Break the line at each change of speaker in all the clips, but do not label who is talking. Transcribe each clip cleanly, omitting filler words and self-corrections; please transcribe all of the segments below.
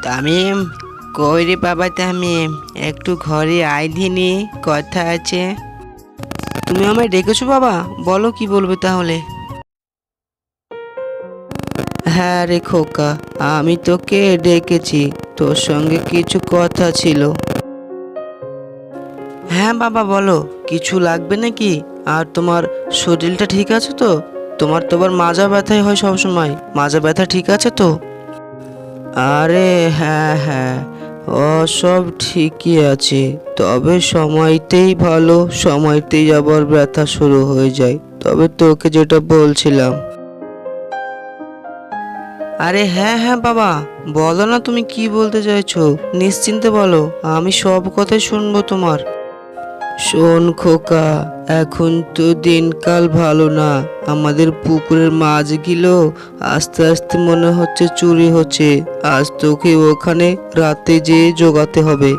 তামিম, কই রে বাবা তামিম, একটু ঘরে আয় ধিনি, কথা আছে। তুমি আমায় ডেকেছো বাবা? বলো কি বলবে তাহলে। হ্যাঁ রে খোকা, আমি তোকে ডেকেছি, তোর সঙ্গে কিছু কথা ছিল। হ্যাঁ বাবা বলো, কিছু লাগবে নাকি? আর তোমার শরীরটা ঠিক আছে তো? তোমার মাজা ব্যথাই হয় সবসময়, মাজা ব্যথা ঠিক আছে তো? আরে হ্যাঁ হ্যাঁ, ও সব ঠিকই আছে, তবে সময়তেই ভালো, সময়তেই আবার ব্যথা শুরু হয়ে যায়। তবে তোকে যেটা বলছিলাম। আরে হ্যাঁ হ্যাঁ বাবা, বলো না তুমি কি বলতে চাইছো, নিশ্চিন্তে বলো, আমি সব কথাই শুনবো তোমার। শোন খোকা, এখন তো দিনকাল ভালো না, আমাদের পুকুরের মাছগুলো আস্তে আস্তে মনে হচ্ছে চুরি হচ্ছে। আজ তোকে ওখানে রাতে যেয়ে জোগাতে হবে।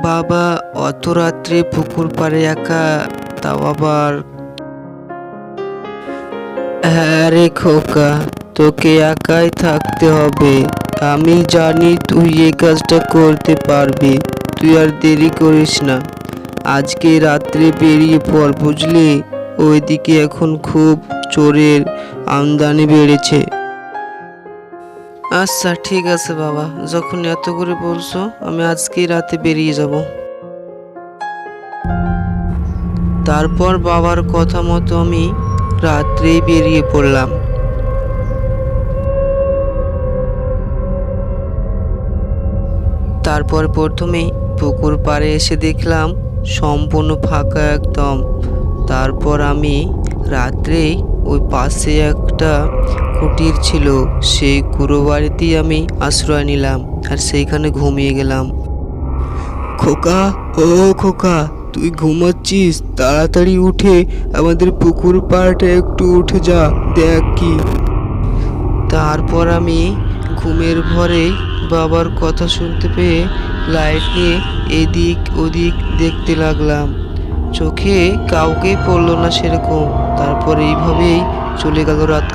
বাবা, অত রাত্রে পুকুর পাড়ে একা, তাও আবার। হ্যাঁ রে খোকা, তোকে একাই থাকতে হবে। আমি জানি তুই এই কাজটা করতে পারবি, তুই আর দেরি করিস না, আজকে রাত্রে বেরিয়ে পড় বুঝলি। ওইদিকে এখন খুব চোরের আমদানি বেড়েছে। আচ্ছা ঠিক আছে বাবা, যখন এত করে বলছো আমি আজকেই রাতে বেরিয়ে যাব। তারপর বাবার কথা মতো আমি রাত্রেই বেরিয়ে পড়লাম। তারপর প্রথমেই পুকুর পাড়ে এসে দেখলাম সম্পূর্ণ ফাঁকা একদম। তারপর আমি রাত্রেই ওই পাশে একটা কুটির ছিল, সেই কুড়ো বাড়িতেই আমি আশ্রয় নিলাম আর সেইখানে ঘুমিয়ে গেলাম। খোকা, ও খোকা, তুই ঘুমাচ্ছিস? তাড়াতাড়ি উঠে আমাদের পুকুর পাড়টা একটু উঠে যা, দেখ কি। তারপর আমি ঘুমের ভরে বাবার কথা শুনতে পেয়ে লাইট নিয়ে এদিক ওদিক দেখতে লাগলাম। চোখে কাউকেই পড়লো না সেরকম। তারপর এইভাবেই চলে গেল রাত।